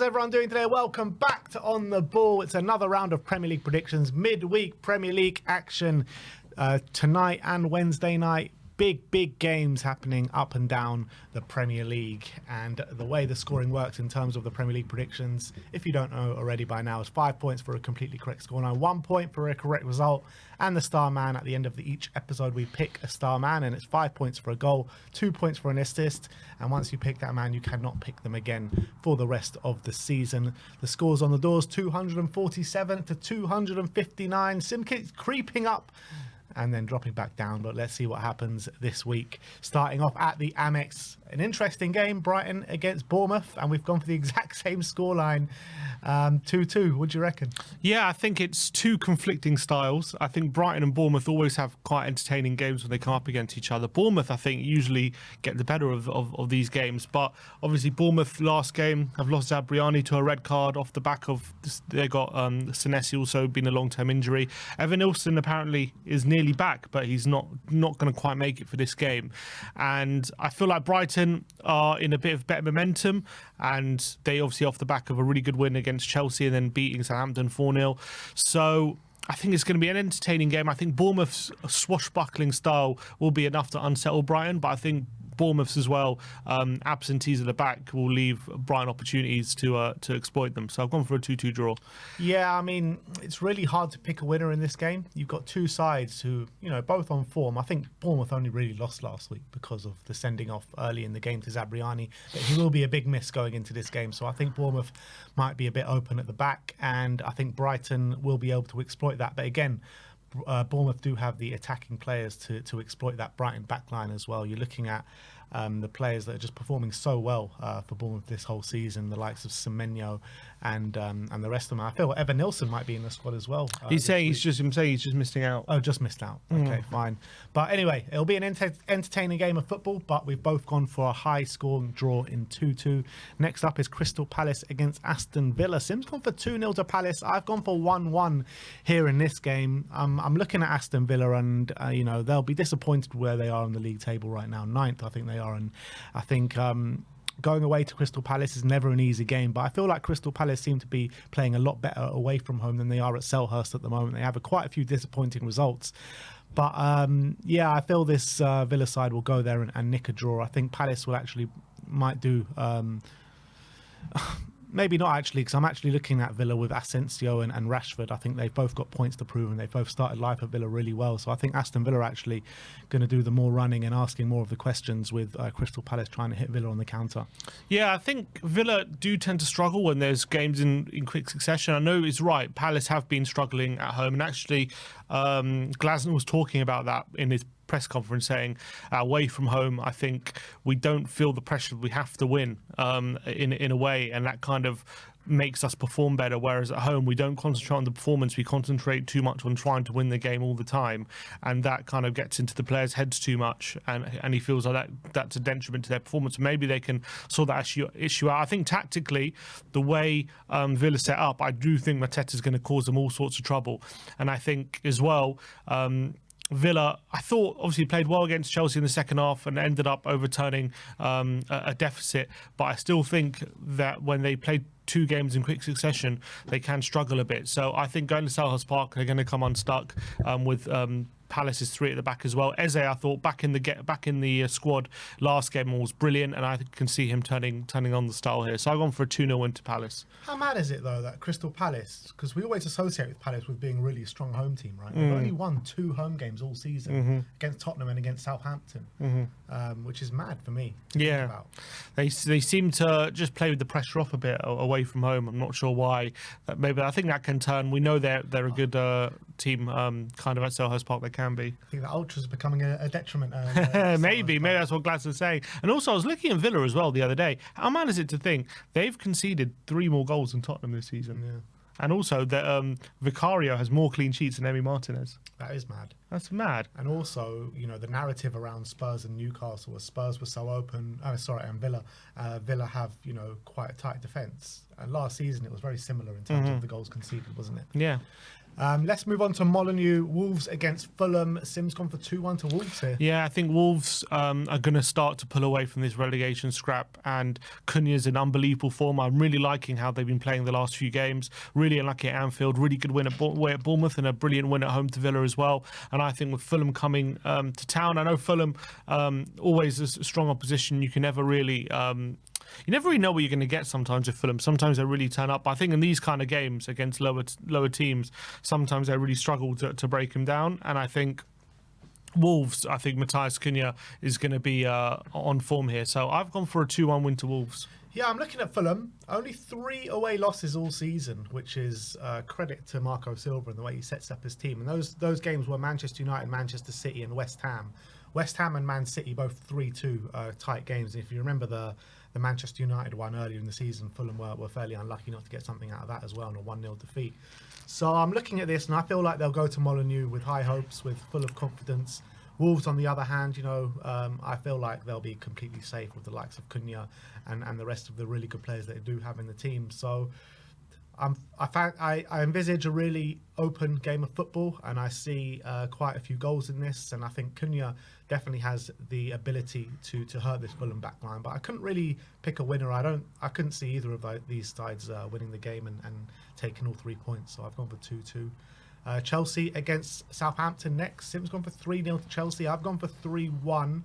everyone doing today? Welcome back to On The Ball. It's another round of Premier League predictions, midweek Premier League action tonight and Wednesday night. Big games happening up and down the Premier League. And the way the scoring works in terms of the Premier League predictions, if you don't know already by now, is 5 points for a completely correct scoreline, 1 point for a correct result, and the star man. At the end of each episode, we pick a star man, and it's 5 points for a goal, 2 points for an assist. And once you pick that man, you cannot pick them again for the rest of the season. The scores on the doors, 247 to 259. Sim keeps creeping up and then dropping back down, but let's see what happens this week. Starting off at the Amex, an interesting game, Brighton against Bournemouth, and we've gone for the exact same scoreline, 2-2. What do you reckon? Yeah, I think it's two conflicting styles. I think Brighton and Bournemouth always have quite entertaining games when they come up against each other. Bournemouth, I think, usually get the better of these games, but obviously Bournemouth last game have lost Zabriani to a red card off the back of this. They got Senesi also been a long-term injury. Evan Nilsson apparently is nearly back, but he's not going to quite make it for this game. And I feel like Brighton are in a bit of better momentum, and they obviously off the back of a really good win against Chelsea and then beating Southampton 4-0. So I think it's going to be an entertaining game. I think Bournemouth's swashbuckling style will be enough to unsettle Brighton, but I think Bournemouth's as well, absentees at the back will leave Brighton opportunities to exploit them. So I've gone for a 2-2 draw. Yeah, I mean, it's really hard to pick a winner in this game. You've got two sides who, both on form. I think Bournemouth only really lost last week because of the sending off early in the game to Zabriani. But he will be a big miss going into this game. So I think Bournemouth might be a bit open at the back, and I think Brighton will be able to exploit that. But again, Bournemouth do have the attacking players to exploit that Brighton backline as well. You're looking at the players that are just performing so well for Bournemouth this whole season, the likes of Semenyo and the rest of them. I feel Evan Nilsson might be in the squad as well. He's saying he's just missing out. Oh, just missed out. Okay, fine. But anyway, it'll be an entertaining game of football, but we've both gone for a high-scoring draw in 2-2. Next up is Crystal Palace against Aston Villa. Sim's gone for 2-0 to Palace. I've gone for 1-1 here in this game. I'm looking at Aston Villa, and they'll be disappointed where they are on the league table right now. 9th, I think they are, and I think going away to Crystal Palace is never an easy game, but I feel like Crystal Palace seem to be playing a lot better away from home than they are at Selhurst at the moment. They have quite a few disappointing results. But I feel this Villa side will go there and nick a draw. I think Palace will might do... Maybe not actually, because I'm actually looking at Villa with Asensio and Rashford. I think they've both got points to prove, and they've both started life at Villa really well. So I think Aston Villa are actually going to do the more running and asking more of the questions, with Crystal Palace trying to hit Villa on the counter. Yeah, I think Villa do tend to struggle when there's games in quick succession. I know it's right. Palace have been struggling at home, and actually Glasner was talking about that in his press conference, saying away from home, I think we don't feel the pressure we have to win in a way, and that kind of makes us perform better, whereas at home we don't concentrate on the performance, we concentrate too much on trying to win the game all the time, and that kind of gets into the players' heads too much, and he feels like that's a detriment to their performance. Maybe they can sort that issue out. I think tactically, the way Villa set up, I do think Mateta's going to cause them all sorts of trouble, and I think as well Villa, I thought, obviously played well against Chelsea in the second half and ended up overturning a deficit, but I still think that when they played two games in quick succession, they can struggle a bit. So I think going to Selhurst Park, they're going to come unstuck with Palace's 3 at the back as well. Eze, I thought back in the squad last game was brilliant, and I can see him turning on the style here. So I've gone for a 2-0 win to Palace. How mad is it though that Crystal Palace, because we always associate with Palace with being a really strong home team, right? They've only won 2 home games all season against Tottenham and against Southampton, which is mad for me to think about. They seem to just play with the pressure off a bit away from home. I'm not sure why. Maybe I think that can turn. We know they're a good team, kind of at Selhurst Park. They can be. I think the ultras are becoming a detriment. Maybe that's what Glasner's saying. And also, I was looking at Villa as well the other day. How mad is it to think they've conceded 3 more goals than Tottenham this season? Yeah. And also that Vicario has more clean sheets than Emi Martinez. That is mad. That's mad. And also, the narrative around Spurs and Newcastle, where Spurs were so open. And Villa have, quite a tight defence. And last season, it was very similar in terms of the goals conceded, wasn't it? Yeah. Let's move on to Molineux. Wolves against Fulham. Sim's gone for 2-1 to Wolves here. Yeah, I think Wolves are going to start to pull away from this relegation scrap, and Cunha's in unbelievable form. I'm really liking how they've been playing the last few games. Really unlucky at Anfield, really good win at Bournemouth, and a brilliant win at home to Villa as well. And I think with Fulham coming to town, I know Fulham always is a strong opposition. You can never really... you never really know what you're going to get sometimes with Fulham. Sometimes they really turn up. But I think in these kind of games against lower teams, sometimes they really struggle to break them down. And I think Wolves, I think Matthias Cunha is going to be on form here. So I've gone for a 2-1 win to Wolves. Yeah, I'm looking at Fulham. Only 3 away losses all season, which is credit to Marco Silva and the way he sets up his team. And those games were Manchester United, Manchester City and West Ham. West Ham and Man City, both 3-2 tight games. And if you remember the Manchester United one earlier in the season, Fulham were fairly unlucky not to get something out of that as well, and a 1-0 defeat. So I'm looking at this, and I feel like they'll go to Molineux with high hopes, with full of confidence. Wolves, on the other hand, I feel like they'll be completely safe with the likes of Cunha and the rest of the really good players that they do have in the team. So I envisage a really open game of football, and I see quite a few goals in this, and I think Cunha definitely has the ability to hurt this Fulham backline. But I couldn't really pick a winner. I couldn't see either of these sides winning the game and taking all 3 points. So I've gone for 2-2. Chelsea against Southampton next. Sim's gone for 3-0 to Chelsea. I've gone for 3-1.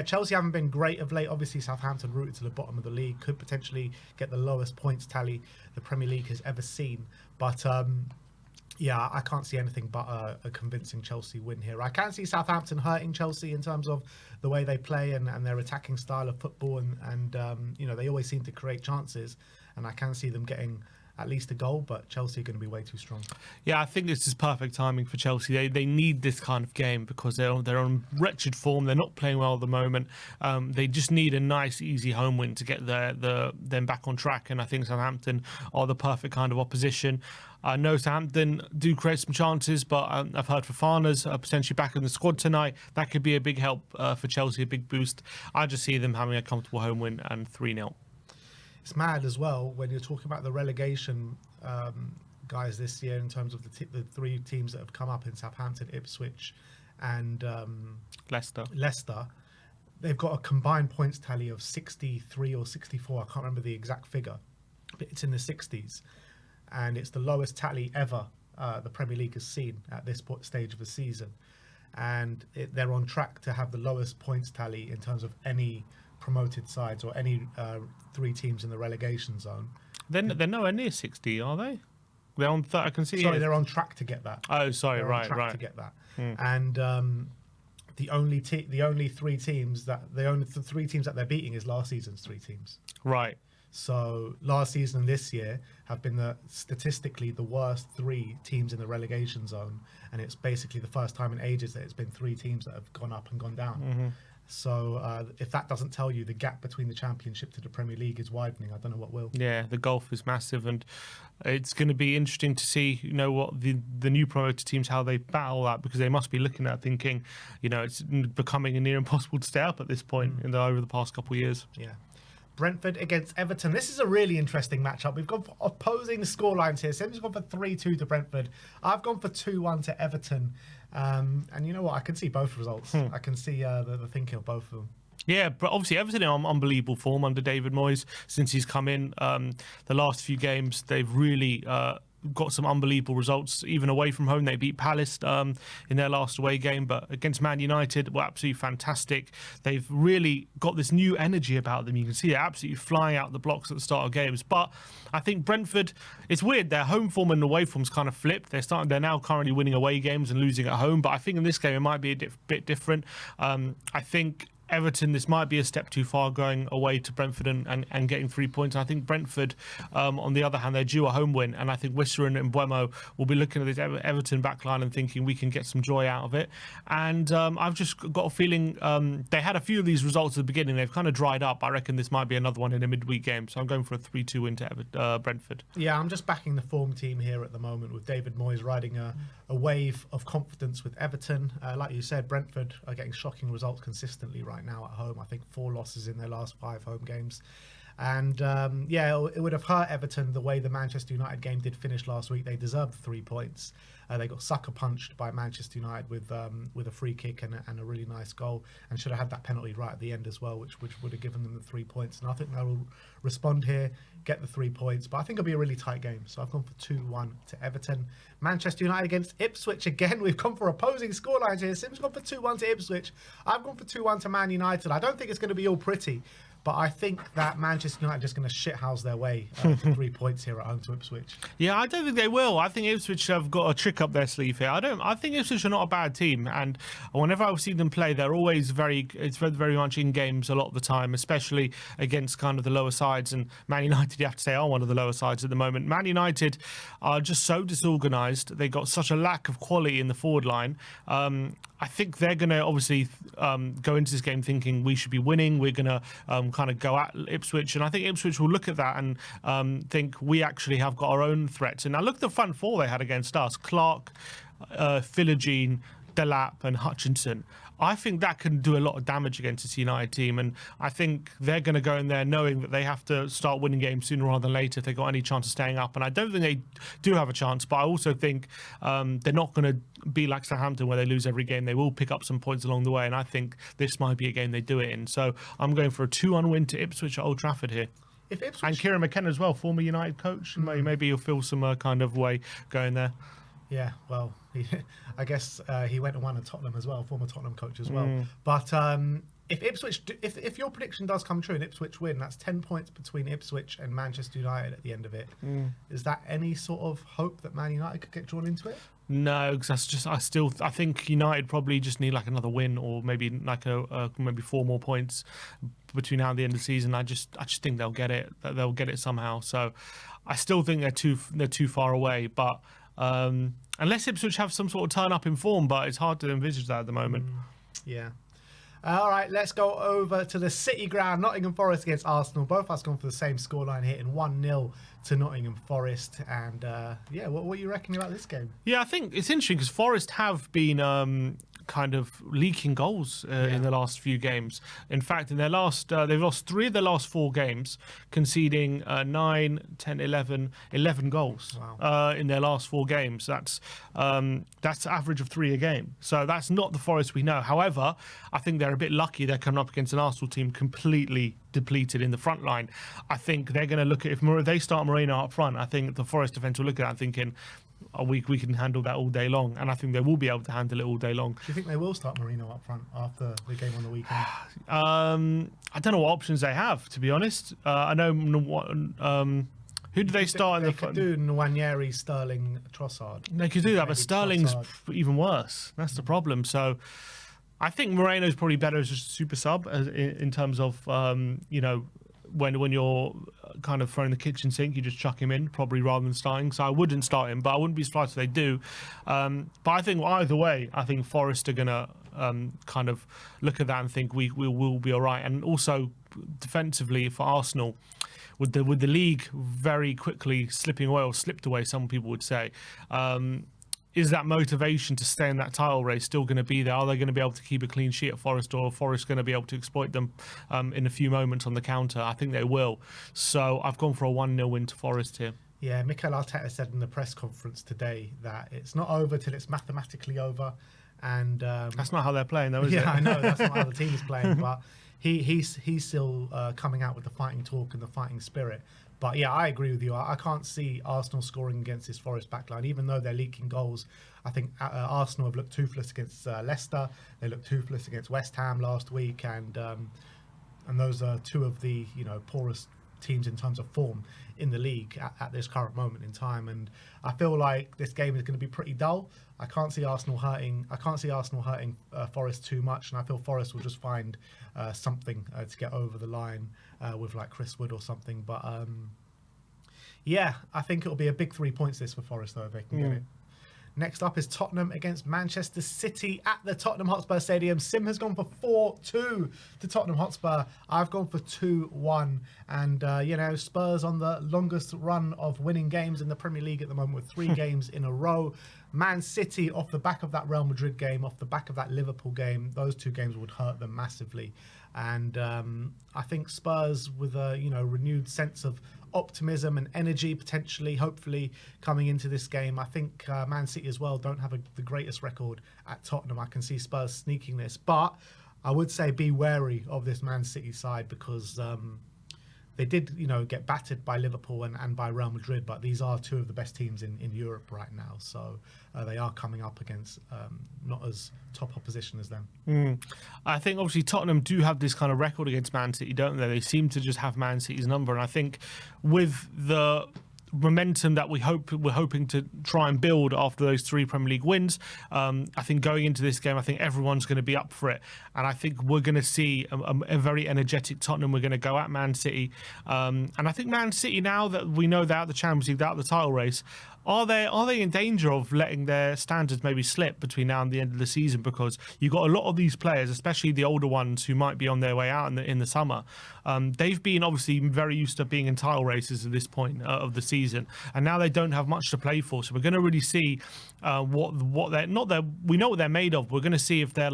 Chelsea haven't been great of late. Obviously, Southampton rooted to the bottom of the league, could potentially get the lowest points tally the Premier League has ever seen. But I can't see anything but a convincing Chelsea win here. I can see Southampton hurting Chelsea in terms of the way they play and their attacking style of football, and they always seem to create chances, and I can see them getting at least a goal, but Chelsea are going to be way too strong. Yeah, I think this is perfect timing for Chelsea. They need this kind of game because they're on wretched form. They're not playing well at the moment. They just need a nice, easy home win to get them back on track. And I think Southampton are the perfect kind of opposition. I know Southampton do create some chances, but I've heard Fofana's potentially back in the squad tonight. That could be a big help for Chelsea, a big boost. I just see them having a comfortable home win and 3-0. It's mad as well when you're talking about the relegation guys this year in terms of the 3 teams that have come up in Southampton, Ipswich and Leicester. They've got a combined points tally of 63 or 64. I can't remember the exact figure, but it's in the 60s. And it's the lowest tally ever the Premier League has seen at this stage of the season. And they're on track to have the lowest points tally in terms of any promoted sides or any 3 teams in the relegation zone. They're nowhere near 60, are they? They're on. I can see. Sorry, they're on track to get that. Oh, sorry, they're right. On track to get that. And the only 3 teams that the 3 teams that they're beating is last season's 3 teams. Right. So last season and this year have been statistically the worst 3 teams in the relegation zone, and it's basically the first time in ages that it's been 3 teams that have gone up and gone down. Mm-hmm. So if that doesn't tell you the gap between the Championship to the Premier League is widening, I don't know what will. Yeah, the gulf is massive, and it's going to be interesting to see, what the new promoted teams, how they battle that, because they must be looking at thinking, it's becoming near impossible to stay up at this point over the past couple of years. Yeah. Brentford against Everton. This is a really interesting matchup. We've got opposing scorelines here. Sim's gone for 3-2 to Brentford. I've gone for 2-1 to Everton. And you know what? I can see both results. I can see the thinking of both of them. Yeah, but obviously Everton are on unbelievable form under David Moyes since he's come in. The last few games, they've really got some unbelievable results, even away from home. They beat Palace in their last away game, but against Man United were absolutely fantastic. They've really got this new energy about them. You can see they're absolutely flying out the blocks at the start of games. But I think Brentford, it's weird, their home form and away form's kind of flipped. They're now currently winning away games and losing at home, but I think in this game it might be a bit different. I think Everton, this might be a step too far going away to Brentford and getting 3 points. And I think Brentford, on the other hand, they're due a home win. And I think Wisser and Mbeumo will be looking at this Everton backline and thinking we can get some joy out of it. And I've just got a feeling they had a few of these results at the beginning. They've kind of dried up. I reckon this might be another one in a midweek game. So I'm going for a 3-2 win to Brentford. Yeah, I'm just backing the form team here at the moment with David Moyes riding a wave of confidence with Everton. Like you said, Brentford are getting shocking results consistently right now at home. I think 4 losses in their last 5 home games. And it would have hurt Everton the way the Manchester United game did finish last week. They deserved 3 points. They got sucker punched by Manchester United with a free kick and a really nice goal, and should have had that penalty right at the end as well, which would have given them the 3 points. And I think they'll respond here, get the 3 points. But I think it'll be a really tight game. So I've gone for 2-1 to Everton. Manchester United against Ipswich again. We've gone for opposing scorelines here. Sim's gone for 2-1 to Ipswich. I've gone for 2-1 to Man United. I don't think it's going to be all pretty, but I think that Manchester United are just going to shithouse their way to 3 points here at home to Ipswich. Yeah, I don't think they will. I think Ipswich have got a trick up their sleeve here. I think Ipswich are not a bad team, and whenever I've seen them play, they're always very much in games a lot of the time, especially against kind of the lower sides. And Man United, you have to say, are one of the lower sides at the moment. Man United are just so disorganised. They got such a lack of quality in the forward line. I think they're going to obviously go into this game thinking we should be winning. We're going to kind of go at Ipswich, and I think Ipswich will look at that and think we actually have got our own threats. And now look at the front four they had against us: Clark, Philogene, Delap and Hutchinson. I think that can do a lot of damage against this United team, and I think they're going to go in there knowing that they have to start winning games sooner rather than later if they've got any chance of staying up. And I don't think they do have a chance, but I also think they're not going to be like Southampton where they lose every game. They will pick up some points along the way, and I think this might be a game they do it in. So I'm going for a 2-1 win to Ipswich at Old Trafford here. If Ipswich... And Kieran McKenna as well, former United coach. Maybe he'll feel some kind of way going there. Yeah, well, I guess he went and won at Tottenham as well, former Tottenham coach as well. But if Ipswich, if your prediction does come true and Ipswich win, that's 10 points between Ipswich and Manchester United at the end of it. Is that any sort of hope that Man United could get drawn into it? No, because I think United probably just need like another win, or maybe like maybe 4 more points between now and the end of the season. I just think they'll get it. They'll get it somehow. So I still think they're too far away, but. Unless Ipswich have some sort of turn up in form, but it's hard to envisage that at the moment. Yeah. All right, let's go over to the City Ground. Nottingham Forest against Arsenal. Both of us gone for the same scoreline here in 1-0 to Nottingham Forest. And what are you reckoning about this game? Yeah, I think it's interesting because Forest have been kind of leaking goals in the last few games. In fact, in their last, they've lost 3 of their last 4 games, conceding 9, 10, 11 goals in their last 4 games. That's average of 3 a game. So that's not the Forest we know. However, I think they're a bit lucky they're coming up against an Arsenal team completely depleted in the front line. I think they're going to look at, if they start Moreno up front, I think the Forest defence will look at that thinking, we can handle that all day long, and I think they will be able to handle it all day long. Do you think they will start Moreno up front after the game on the weekend? I don't know what options they have, to be honest. I know what. Who do they start in the front? They could do Nwaneri, Sterling, Trossard. They could do that, but Sterling's Trossard. even worse. That's the problem. So I think Moreno's probably better as just a super sub in terms of when you're kind of throwing the kitchen sink, you just chuck him in probably rather than starting. So I wouldn't start him, but I wouldn't be surprised if they do. But I think either way, I think Forest are going to kind of look at that and think we will be all right. And also defensively for Arsenal, with the league very quickly slipping away, or slipped away, some people would say, is that motivation to stay in that title race still going to be there? Are they going to be able to keep a clean sheet at Forest, or Forest going to be able to exploit them in a few moments on the counter? I think they will. So I've gone for a 1-0 win to Forest here. Yeah, Mikel Arteta said in the press conference today that it's not over till it's mathematically over. And that's not how they're playing, though, is it? Yeah, I know that's not how the team is playing, but he's still coming out with the fighting talk and the fighting spirit. But yeah, I agree with you. I can't see Arsenal scoring against this Forest backline, even though they're leaking goals. I think Arsenal have looked toothless against Leicester. They looked toothless against West Ham last week, and those are 2 of the poorest teams in terms of form in the league at this current moment in time. And I feel like this game is going to be pretty dull. I can't see Arsenal hurting Forest too much, and I feel Forest will just find something to get over the line with like Chris Wood or something. But I think it'll be a big 3 points this for Forest though if they can get it. Next up is Tottenham against Manchester City at the Tottenham Hotspur Stadium. Sim has gone for 4-2 to Tottenham Hotspur. I've gone for 2-1. And, Spurs on the longest run of winning games in the Premier League at the moment with 3 games in a row. Man City, off the back of that Real Madrid game, off the back of that Liverpool game, those 2 games would hurt them massively. And I think Spurs, with a renewed sense of optimism and energy, potentially, hopefully, coming into this game. I think Man City as well don't have the greatest record at Tottenham. I can see Spurs sneaking this, but I would say be wary of this Man City side because they did, get battered by Liverpool and by Real Madrid, but these are 2 of the best teams in Europe right now. So they are coming up against not as top opposition as them. I think obviously Tottenham do have this kind of record against Man City, don't they? They seem to just have Man City's number. And I think with the momentum that we're hoping to try and build after those 3 Premier League wins, I think going into this game, I think everyone's going to be up for it, and I think we're going to see a very energetic Tottenham. We're going to go at Man City, and I think Man City, now that we know they're out of the Champions League, they're out of the title race, are they in danger of letting their standards maybe slip between now and the end of the season? Because you've got a lot of these players, especially the older ones who might be on their way out in the summer. They've been obviously very used to being in title races at this point of the season, and now they don't have much to play for. So we're going to really see what they're not. We know what they're made of. We're going to see if they're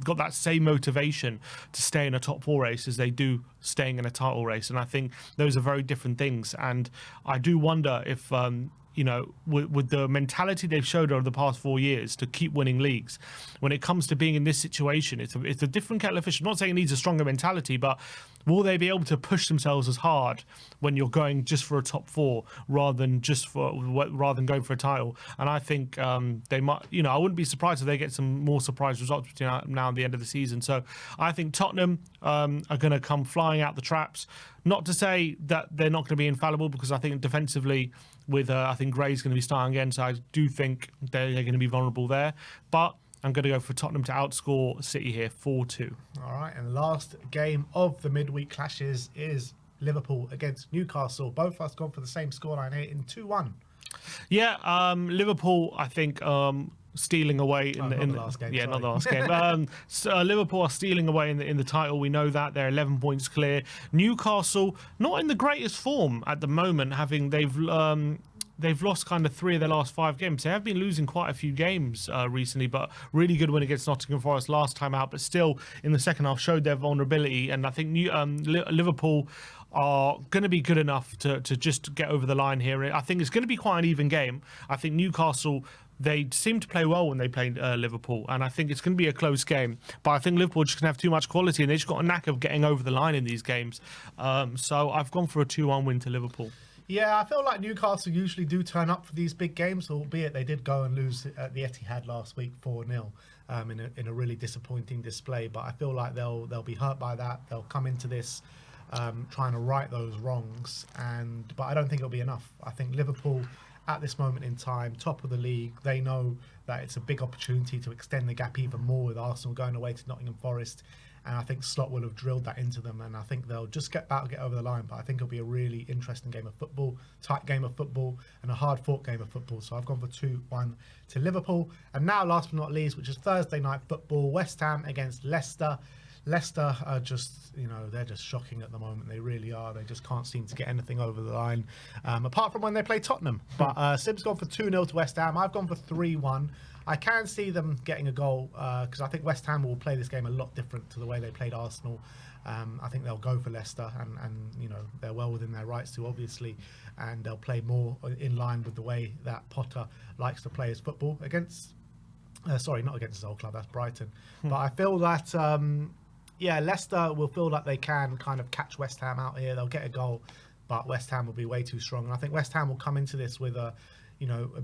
got that same motivation to stay in a top 4 race as they do staying in a title race. And I think those are very different things. And I do wonder if with the mentality they've showed over the past 4 years to keep winning leagues, when it comes to being in this situation, it's a different kettle of fish. I'm not saying it needs a stronger mentality, but will they be able to push themselves as hard when you're going just for a top 4 rather than going for a title? And I think they might. I wouldn't be surprised if they get some more surprise results between now and the end of the season. So I think Tottenham are going to come flying out the traps. Not to say that they're not going to be infallible, because I think defensively, with I think Gray's going to be starting again, so I do think they're going to be vulnerable there. But I'm going to go for Tottenham to outscore City here 4-2. All right, and the last game of the midweek clashes is Liverpool against Newcastle. Both of us gone for the same scoreline here in 2-1. Yeah, Liverpool, I think, stealing away in the last game. Yeah, sorry. Not the last game. So Liverpool are stealing away in the title. We know that they're 11 points clear. Newcastle not in the greatest form at the moment. They've lost kind of 3 of their last 5 games. They have been losing quite a few games recently, but really good win against Nottingham Forest last time out. But still, in the second half, showed their vulnerability. And I think Liverpool are going to be good enough to just get over the line here. I think it's going to be quite an even game. I think Newcastle, they seem to play well when they play Liverpool, and I think it's going to be a close game. But I think Liverpool just going to have too much quality, and they just got a knack of getting over the line in these games. So I've gone for a 2-1 win to Liverpool. Yeah, I feel like Newcastle usually do turn up for these big games, albeit they did go and lose at the Etihad last week 4-0 in a really disappointing display. But I feel like they'll be hurt by that. They'll come into this trying to right those wrongs, but I don't think it'll be enough. I think Liverpool, at this moment in time, top of the league, they know that it's a big opportunity to extend the gap even more with Arsenal going away to Nottingham Forest. And I think Slot will have drilled that into them, and I think they'll just get over the line. But I think it'll be a really interesting game of football, tight game of football, and a hard-fought game of football. So I've gone for 2-1 to Liverpool. And now, last but not least, which is Thursday night football, West Ham against Leicester. Leicester are just, they're just shocking at the moment. They really are. They just can't seem to get anything over the line, apart from when they play Tottenham. But Sim's gone for 2-0 to West Ham. I've gone for 3-1. I can see them getting a goal because I think West Ham will play this game a lot different to the way they played Arsenal. I think they'll go for Leicester, and they're well within their rights to, obviously, and they'll play more in line with the way that Potter likes to play his football against. Sorry, not against his old club. That's Brighton. But I feel that Leicester will feel like they can kind of catch West Ham out here. They'll get a goal, but West Ham will be way too strong. And I think West Ham will come into this with a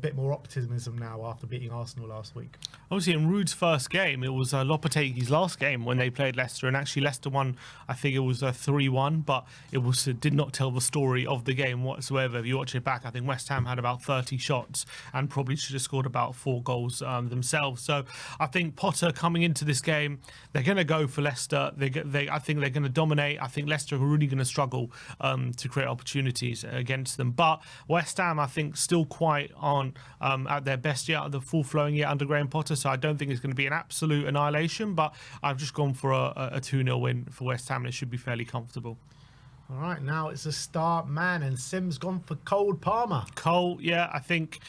bit more optimism now after beating Arsenal last week. Obviously, in Ruud's first game, it was Lopetegui's last game when they played Leicester, and actually Leicester won, I think it was 3-1, but it did not tell the story of the game whatsoever. If you watch it back, I think West Ham had about 30 shots and probably should have scored about 4 goals themselves. So I think Potter coming into this game, they're going to go for Leicester. I think they're going to dominate. I think Leicester are really going to struggle to create opportunities against them. But West Ham, I think, still quite quite aren't at their best yet, the full flowing yet under Graham Potter. So I don't think it's going to be an absolute annihilation. But I've just gone for a 2-0 win for West Ham, and it should be fairly comfortable. All right, now it's a star man, and Sim's gone for Cole Palmer. Cole, yeah, I think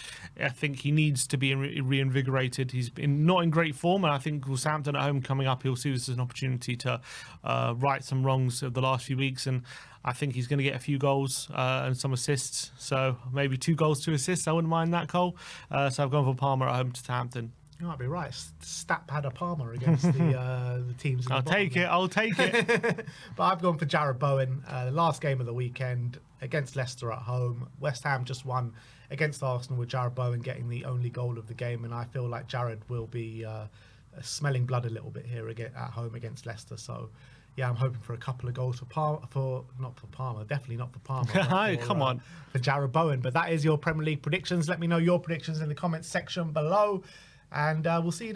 he needs to be reinvigorated. He's been not in great form, and I think with Southampton at home coming up, he'll see this as an opportunity to right some wrongs of the last few weeks, and I think he's going to get a few goals and some assists. So maybe 2 goals, 2 assists. I wouldn't mind that, Cole. So I've gone for Palmer at home to Southampton. You might be right. Stat pad a Palmer against the teams. I'll take it. But I've gone for Jared Bowen. The last game of the weekend against Leicester at home. West Ham just won against Arsenal with Jared Bowen getting the only goal of the game, and I feel like Jared will be smelling blood a little bit here at home against Leicester. So yeah, I'm hoping for a couple of goals not for Palmer, definitely not for Palmer. Come on. For Jared Bowen. But that is your Premier League predictions. Let me know your predictions in the comments section below. And we'll see you